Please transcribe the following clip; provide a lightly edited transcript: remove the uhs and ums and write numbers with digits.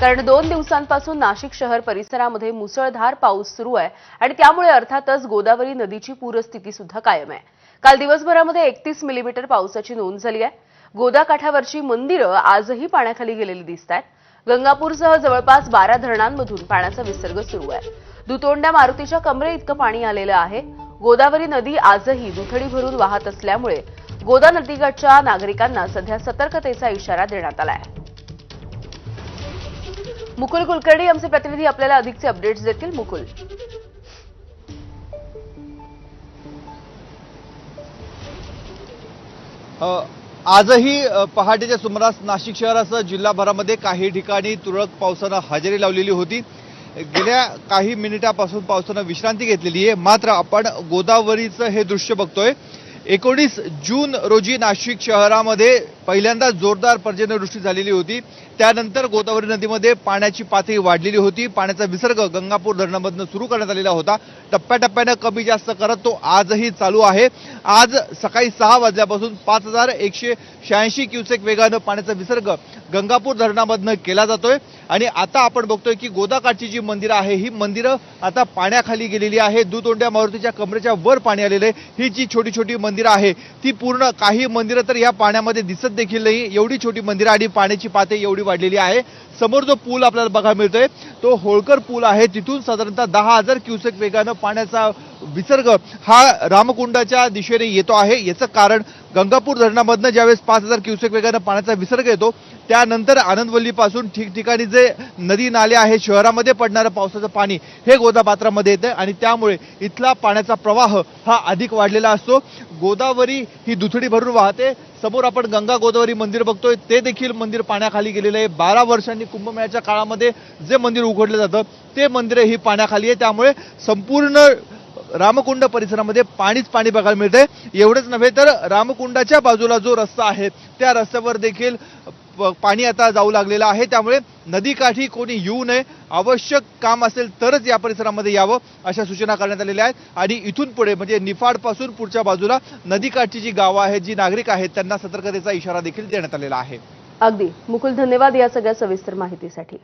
कारण 2 दिवसांपासून नाशिक शहर परिसरामध्ये मुसळधार पाऊस सुरू आहे आणि त्यामुळे अर्थातच गोदावरी नदीची पूरस्थिती सुद्धा कायम आहे। काल दिवसभरामध्ये 31 मिलीमीटर पावसाची नोंद झाली आहे। गोदा काठावरची मंदिरं आजही पाण्याखाली गेलेली दिसतात। गंगापूरसह जवळपास 12 धरणांमधून पाण्याचा विसर्ग सुरू आहे। दुतोंड्या मारुतीच्या कमरे इतकं पाणी आलेलं आहे। गोदावरी नदी आजही दुथडी भरून वाहत असल्यामुळे गोदा नदीकाठच्या नागरिकांना सध्या सतर्कतेचा इशारा देण्यात आला आहे। मुकुल कुलकर्णी आमचे प्रतिनिधी आपल्याला अधिकचे अपडेट्स देतील। मुकुल, आजही पहाटेच्या सुमारास नाशिक शहरासह जिल्हाभरामध्ये काही ठिकाणी तुरळक पावसानं हजेरी लावलेली होती। गेल्या काही मिनिटांपासून पावसानं विश्रांती घेतलेली आहे। मात्र आपण गोदावरीचं हे दृश्य बघतोय। 19 जून रोजी नाशिक शहरामध्ये पहिल्यांदा जोरदार पर्जन्यवृष्टी झालेली होती। त्यानंतर गोदावरी नदीमध्ये पाण्याची पातळी वाढलेली होती। पाण्याचा विसर्ग गंगापूर धरणामधून सुरू करण्यात आलेला होता। टप्प्याटप्प्यानं कमी जास्त करत तो आजही चालू आहे। आज सकाळी 6 वाजल्यापासून 5186 क्युसेक वेगानं पाण्याचा विसर्ग गंगापूर धरणामधून केला जातोय आणि आता आपण बघतोय की गोदाकाठची जी मंदिरं आहे ही मंदिरं आता पाण्याखाली गेलेली आहे। दुतोंड्या मारुतीच्या कमरेच्या वर पाणी आलेलं आहे। ही जी छोटी छोटी मंदिरं आहे ती पूर्ण, काही मंदिरं तर या पाण्यामध्ये दिसत देखील नाही, एवढी छोटी मंदिरं आणि पाण्याची पातळी एवढी वाढलेली आहे। समोर जो पूल आपल्याला बघायला मिळतोय तो होळकर पूल आहे। तिथून साधारणतः 10,000 क्युसेक वेगानं पाण्याचा विसर्ग हा रामकुंडाच्या दिशेने येतो आहे। याचं कारण गंगापूर धरणामधनं ज्यावेळेस 5,000 क्युसेक वेगानं पाण्याचा विसर्ग येतो त्यानंतर आनंदवल्लीपासून ठिकठिकाणी जे नदी नाले आहे, शहरामध्ये पडणारं पावसाचं पाणी हे गोदापात्रामध्ये येतं आणि त्यामुळे इथला पाण्याचा प्रवाह हा अधिक वाढलेला असतो। गोदावरी ही दुथडी भरून वाहते। समोर आपण गंगा गोदावरी मंदिर बघतोय, ते देखील मंदिर पाण्याखाली गेलेलं आहे। 12 वर्षांनी कुंभमेळ्याच्या काळामध्ये जे मंदिर उघडलं जातं ते मंदिर ही पाण्याखाली आहे। त्यामुळे संपूर्ण रामकुंड परिसरामध्ये पाणीच पाणी बघायला मिळतंय। एवढंच नव्हे तर रामकुंडाच्या बाजूला जो रस्ता आहे त्या रस्त्यावर देखील पाणी आता जाऊ लागलेलं आहे। त्यामुळे नदीकाठी कोणी येऊ नये, आवश्यक काम असेल तरच या परिसरामध्ये यावं अशा सूचना करण्यात आलेल्या आहेत। आणि इथून पुढे म्हणजे निफाड पासून पुढच्या बाजूला नदीकाठची जी गावं आहेत, जी नागरिक आहेत, त्यांना सतर्कतेचा इशारा देखील देण्यात आलेला आहे। अगदी मुकुल, धन्यवाद या सगळ्या सविस्तर माहितीसाठी।